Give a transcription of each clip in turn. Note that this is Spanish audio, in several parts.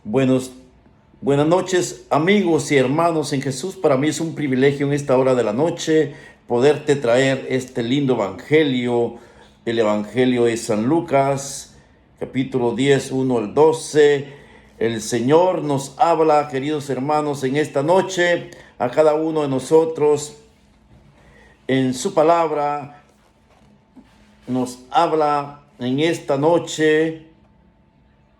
Buenos, Buenas noches, amigos y hermanos en Jesús. Para mí es un privilegio en esta hora de la noche poderte traer este lindo evangelio, el evangelio de San Lucas, capítulo 10, 1 al 12. El Señor nos habla, queridos hermanos, en esta noche a cada uno de nosotros en su palabra. Nos habla en esta noche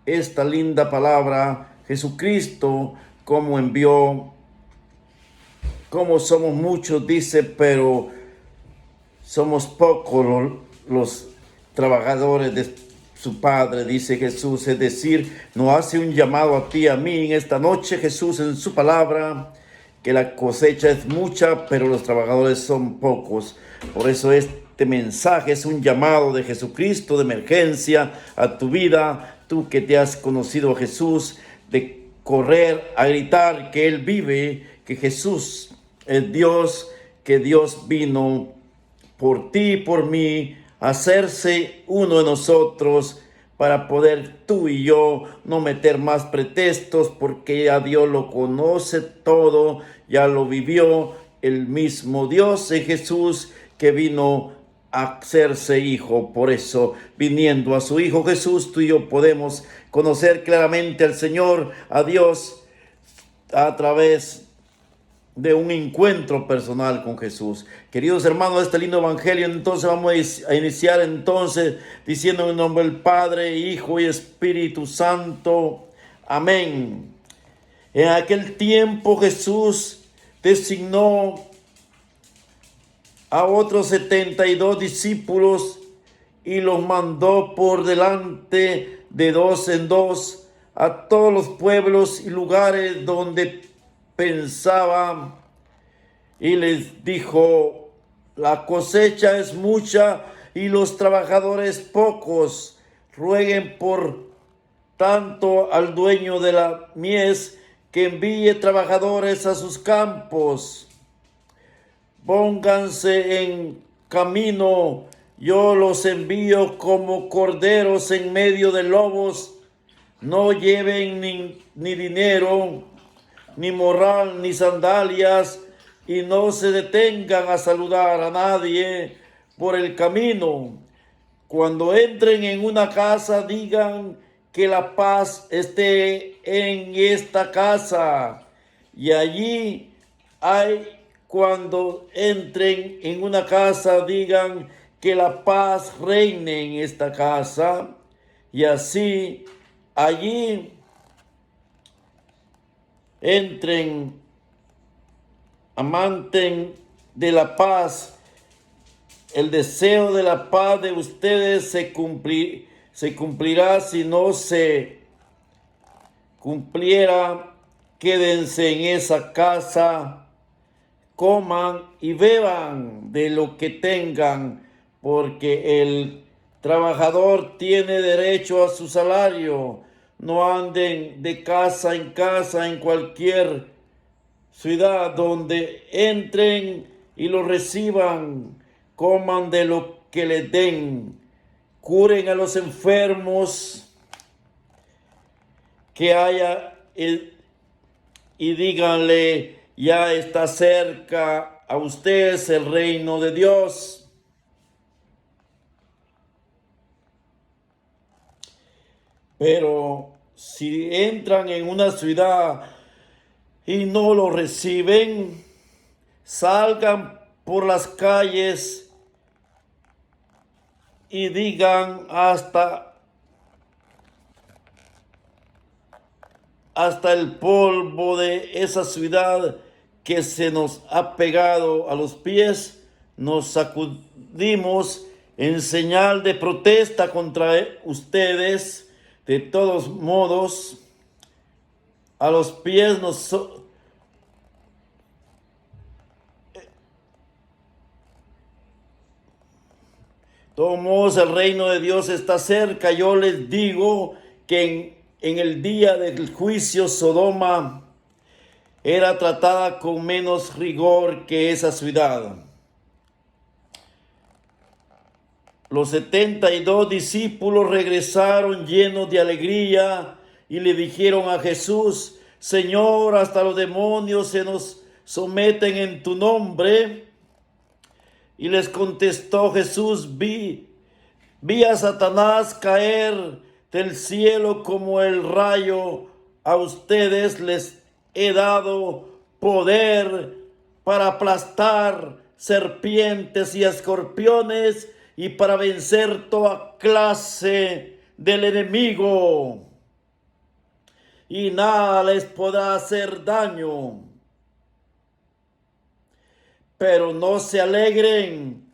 esta linda palabra, Jesucristo, como envió, como somos muchos, dice, pero somos pocos los trabajadores de su Padre, dice Jesús. Es decir, nos hace un llamado a ti, a mí en esta noche, Jesús, en su palabra, que la cosecha es mucha, pero los trabajadores son pocos. Por eso este mensaje es un llamado de Jesucristo de emergencia a tu vida. Tú que te has conocido a Jesús, de correr a gritar que Él vive, que Jesús es Dios, que Dios vino por ti y por mí, hacerse uno de nosotros para poder tú y yo no meter más pretextos, porque ya Dios lo conoce todo, ya lo vivió el mismo Dios en Jesús que vino a hacerse hijo. Por eso, viniendo a su Hijo Jesús, tú y yo podemos conocer claramente al Señor, a Dios, a través de un encuentro personal con Jesús. Queridos hermanos, este lindo evangelio, entonces vamos a iniciar entonces diciendo en el nombre del Padre, Hijo y Espíritu Santo. Amén. En aquel tiempo Jesús designó a otros 72 discípulos y los mandó por delante de dos en dos a todos los pueblos y lugares donde pensaba, y les dijo: la cosecha es mucha y los trabajadores pocos. Rueguen por tanto al dueño de la mies que envíe trabajadores a sus campos. Pónganse en camino, yo los envío como corderos en medio de lobos. No lleven ni dinero, ni morral, ni sandalias, y no se detengan a saludar a nadie por el camino. Cuando entren en una casa, digan que la paz esté en esta casa. Y allí cuando entren en una casa, digan que la paz reine en esta casa. Y así allí entren, amanten de la paz. El deseo de la paz de ustedes se cumplirá. Si no se cumpliera, quédense en esa casa, coman y beban de lo que tengan, porque el trabajador tiene derecho a su salario. No anden de casa en cualquier ciudad donde entren y lo reciban. Coman de lo que les den. Curen a los enfermos que haya y díganle: ya está cerca a ustedes el reino de Dios. Pero si entran en una ciudad y no lo reciben, salgan por las calles y digan hasta el polvo de esa ciudad que se nos ha pegado a los pies. Nos sacudimos en señal de protesta contra ustedes. De todos modos, a los pies todos modos, el reino de Dios está cerca. Yo les digo que en el día del juicio, Sodoma era tratada con menos rigor que esa ciudad. Los 72 discípulos regresaron llenos de alegría y le dijeron a Jesús: Señor, hasta los demonios se nos someten en tu nombre. Y les contestó Jesús: vi a Satanás caer del cielo como el rayo. A ustedes les he dado poder para aplastar serpientes y escorpiones y para vencer toda clase del enemigo. Y nada les podrá hacer daño. Pero no se alegren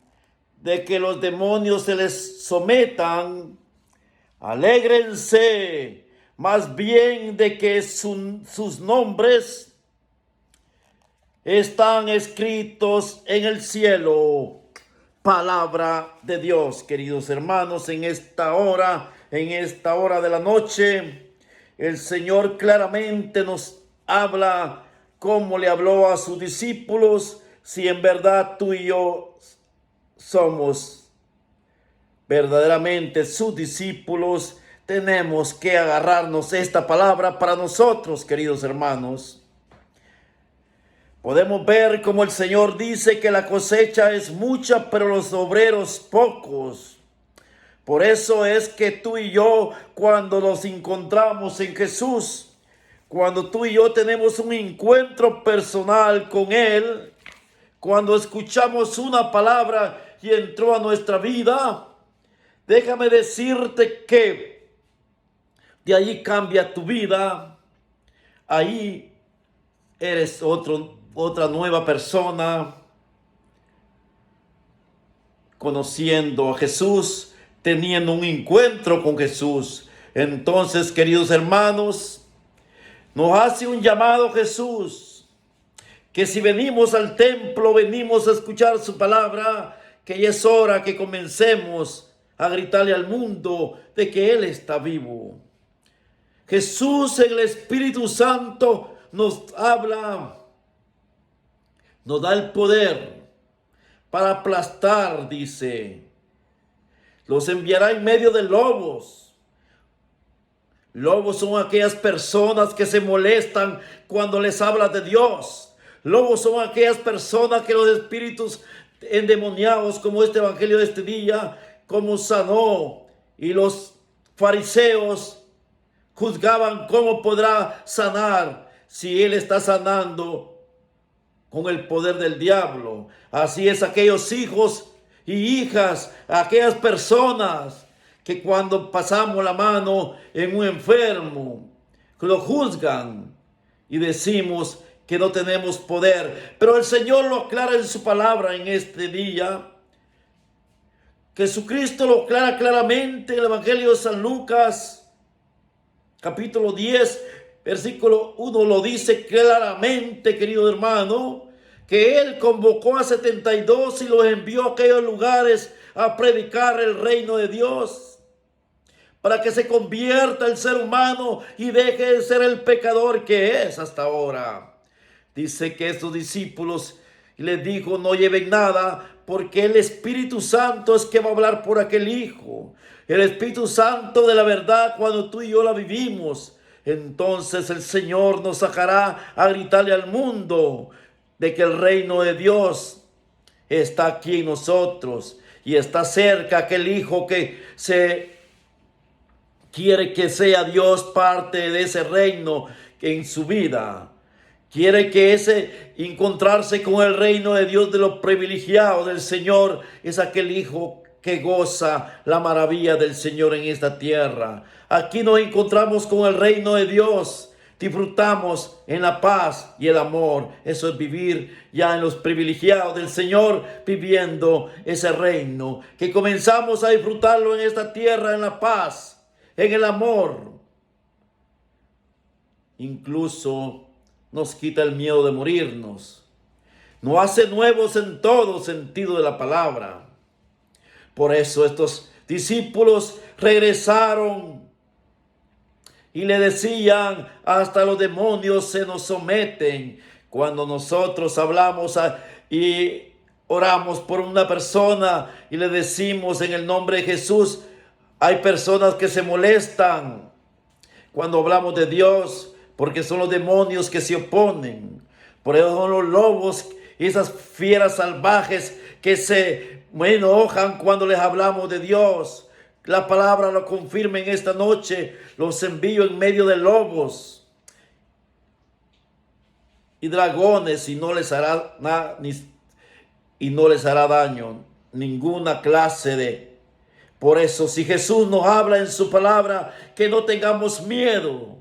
de que los demonios se les sometan. Alégrense más bien de que sus nombres están escritos en el cielo. Palabra de Dios, queridos hermanos, en esta hora de la noche, el Señor claramente nos habla como le habló a sus discípulos. Si en verdad tú y yo somos verdaderamente sus discípulos, tenemos que agarrarnos esta palabra para nosotros, queridos hermanos. Podemos ver como el Señor dice que la cosecha es mucha, pero los obreros pocos. Por eso es que tú y yo, cuando nos encontramos en Jesús, cuando tú y yo tenemos un encuentro personal con Él, cuando escuchamos una palabra y entró a nuestra vida, déjame decirte que de ahí cambia tu vida. Ahí eres otra nueva persona, conociendo a Jesús, teniendo un encuentro con Jesús. Entonces, queridos hermanos, nos hace un llamado Jesús, que si venimos al templo, venimos a escuchar su palabra, que ya es hora que comencemos a gritarle al mundo de que Él está vivo. Jesús en el Espíritu Santo nos habla, nos da el poder para aplastar, dice. Los enviará en medio de lobos. Lobos son aquellas personas que se molestan cuando les habla de Dios. Lobos son aquellas personas que los espíritus endemoniados, como este evangelio de este día, como sanó, y los fariseos juzgaban cómo podrá sanar si él está sanando con el poder del diablo. Así es aquellos hijos y hijas, aquellas personas que cuando pasamos la mano en un enfermo, lo juzgan y decimos que no tenemos poder. Pero el Señor lo aclara en su palabra en este día. Jesucristo lo aclara claramente en el Evangelio de San Lucas, capítulo 10, versículo 1, lo dice claramente, querido hermano, que Él convocó a 72 y los envió a aquellos lugares a predicar el reino de Dios, para que se convierta el ser humano y deje de ser el pecador que es hasta ahora. Dice que estos discípulos les dijo: no lleven nada, porque el Espíritu Santo es que va a hablar por aquel hijo. El Espíritu Santo de la verdad, cuando tú y yo la vivimos, entonces el Señor nos sacará a gritarle al mundo de que el reino de Dios está aquí en nosotros y está cerca aquel hijo que se quiere que sea Dios parte de ese reino en su vida. Quiere que encontrarse con el reino de Dios, de los privilegiados del Señor, es aquel hijo que goza la maravilla del Señor en esta tierra. Aquí nos encontramos con el reino de Dios. Disfrutamos en la paz y el amor. Eso es vivir ya en los privilegiados del Señor, viviendo ese reino. Que comenzamos a disfrutarlo en esta tierra, en la paz, en el amor. Incluso nos quita el miedo de morirnos. Nos hace nuevos en todo sentido de la palabra. Por eso estos discípulos regresaron y le decían: hasta los demonios se nos someten. Cuando nosotros hablamos y oramos por una persona y le decimos en el nombre de Jesús, hay personas que se molestan cuando hablamos de Dios, porque son los demonios que se oponen. Por eso son los lobos y esas fieras salvajes que se enojan cuando les hablamos de Dios. La palabra lo confirma en esta noche. Los envío en medio de lobos y dragones y no les hará nada y no les hará daño, ninguna clase de. Por eso, si Jesús nos habla en su palabra, que no tengamos miedo,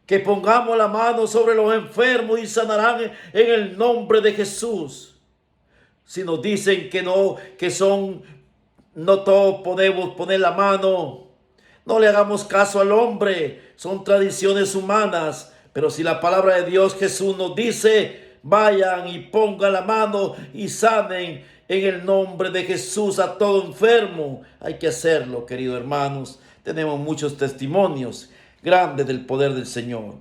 que pongamos la mano sobre los enfermos y sanarán en el nombre de Jesús. Si nos dicen que no, no todos podemos poner la mano, no le hagamos caso al hombre, son tradiciones humanas. Pero si la palabra de Dios, Jesús nos dice, vayan y pongan la mano y sanen en el nombre de Jesús a todo enfermo, hay que hacerlo, queridos hermanos. Tenemos muchos testimonios grandes del poder del Señor.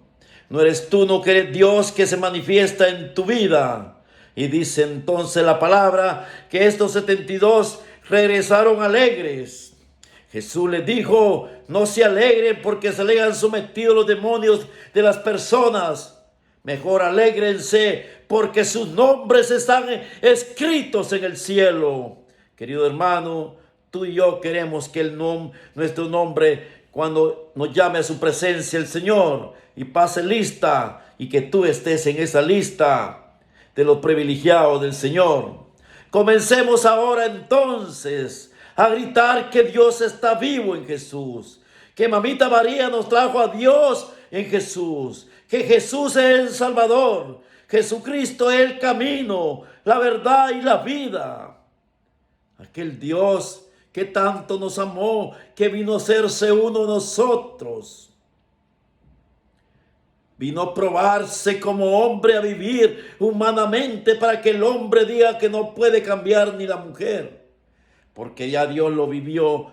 No eres tú, no que eres Dios que se manifiesta en tu vida. Y dice entonces la palabra que estos 72 regresaron alegres. Jesús les dijo, no se alegren porque se le han sometido los demonios de las personas. Mejor alégrense porque sus nombres están escritos en el cielo. Querido hermano, tú y yo queremos que nuestro nombre, cuando nos llame a su presencia el Señor y pase lista, y que tú estés en esa lista de los privilegiados del Señor. Comencemos ahora entonces a gritar que Dios está vivo en Jesús, que Mamita María nos trajo a Dios en Jesús, que Jesús es el Salvador, Jesucristo es el camino, la verdad y la vida. Aquel Dios que tanto nos amó, que vino a hacerse uno de nosotros. Vino a probarse como hombre, a vivir humanamente para que el hombre diga que no puede cambiar ni la mujer. Porque ya Dios lo vivió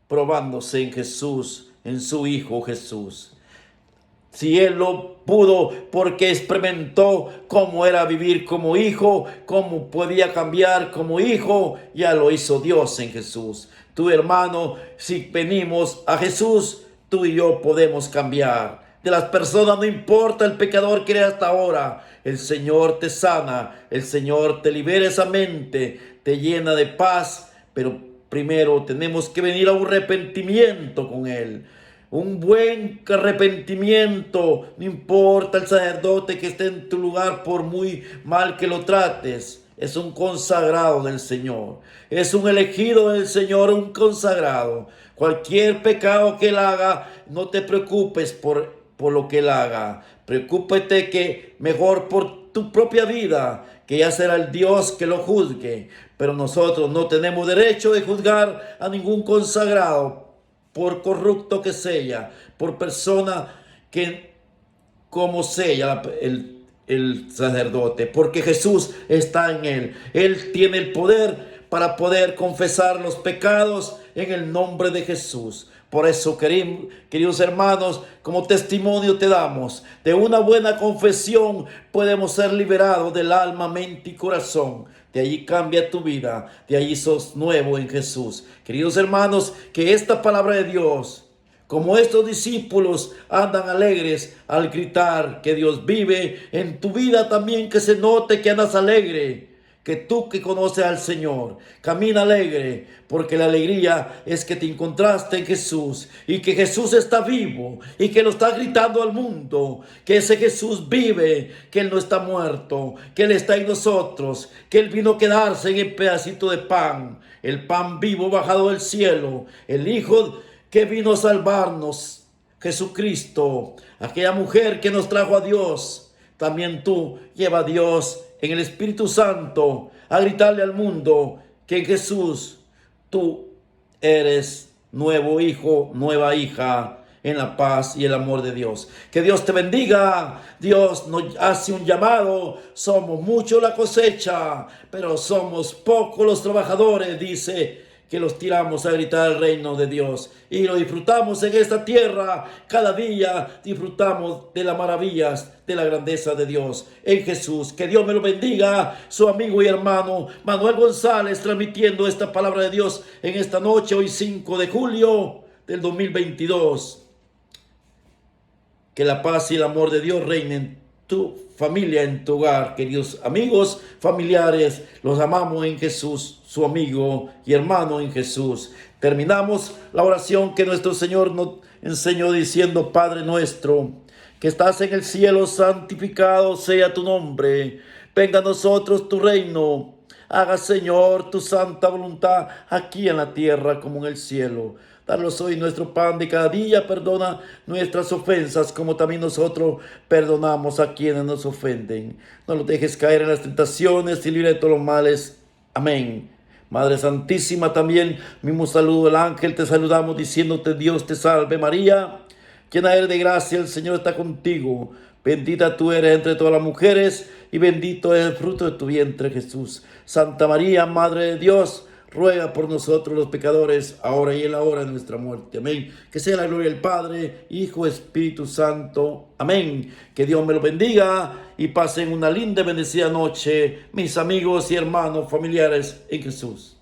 probándose en Jesús, en su Hijo Jesús. Si Él lo pudo porque experimentó cómo era vivir como hijo, cómo podía cambiar como hijo, ya lo hizo Dios en Jesús. Tú, hermano, si venimos a Jesús, tú y yo podemos cambiar. De las personas no importa el pecador que eres hasta ahora, el Señor te sana, el Señor te libera esa mente, te llena de paz, pero primero tenemos que venir a un arrepentimiento con Él. Un buen arrepentimiento, no importa el sacerdote que esté en tu lugar por muy mal que lo trates, es un consagrado del Señor, es un elegido del Señor, un consagrado. Cualquier pecado que Él haga, no te preocupes por lo que Él haga, preocúpate que mejor por tu propia vida, que ya será el Dios que lo juzgue. Pero nosotros no tenemos derecho de juzgar a ningún consagrado, por corrupto que sea, por persona que como sea el sacerdote, porque Jesús está en él. Él tiene el poder para poder confesar los pecados en el nombre de Jesús. Por eso, queridos hermanos, como testimonio te damos de una buena confesión, podemos ser liberados del alma, mente y corazón. De allí cambia tu vida, de allí sos nuevo en Jesús. Queridos hermanos, que esta palabra de Dios, como estos discípulos andan alegres al gritar que Dios vive en tu vida, también que se note que andas alegre. Que tú que conoces al Señor, camina alegre, porque la alegría es que te encontraste en Jesús y que Jesús está vivo y que lo está gritando al mundo, que ese Jesús vive, que Él no está muerto, que Él está en nosotros, que Él vino a quedarse en el pedacito de pan, el pan vivo bajado del cielo, el Hijo que vino a salvarnos, Jesucristo, aquella mujer que nos trajo a Dios. También tú lleva a Dios en el Espíritu Santo a gritarle al mundo que en Jesús tú eres nuevo hijo, nueva hija, en la paz y el amor de Dios. Que Dios te bendiga. Dios nos hace un llamado. Somos muchos la cosecha, pero somos pocos los trabajadores, dice, que los tiramos a gritar el reino de Dios y lo disfrutamos en esta tierra. Cada día disfrutamos de las maravillas, de la grandeza de Dios en Jesús. Que Dios me lo bendiga. Su amigo y hermano Manuel González, transmitiendo esta palabra de Dios en esta noche, hoy 5 de julio del 2022. Que la paz y el amor de Dios reinen en tu familia, en tu hogar. Queridos amigos, familiares, los amamos en Jesús, su amigo y hermano en Jesús. Terminamos la oración que nuestro Señor nos enseñó diciendo: Padre nuestro, que estás en el cielo, santificado sea tu nombre. Venga a nosotros tu reino. Haga, Señor, tu santa voluntad aquí en la tierra como en el cielo. Danos hoy nuestro pan de cada día. Perdona nuestras ofensas, como también nosotros perdonamos a quienes nos ofenden. No los dejes caer en las tentaciones y libre de todos los males. Amén. Madre Santísima, también mismo saludo del ángel, te saludamos diciéndote: Dios te salve María, llena eres de gracia, el Señor está contigo. Bendita tú eres entre todas las mujeres y bendito es el fruto de tu vientre, Jesús. Santa María, Madre de Dios, ruega por nosotros los pecadores, ahora y en la hora de nuestra muerte. Amén. Que sea la gloria del Padre, Hijo, Espíritu Santo. Amén. Que Dios me lo bendiga y pasen una linda y bendecida noche, mis amigos y hermanos familiares en Jesús.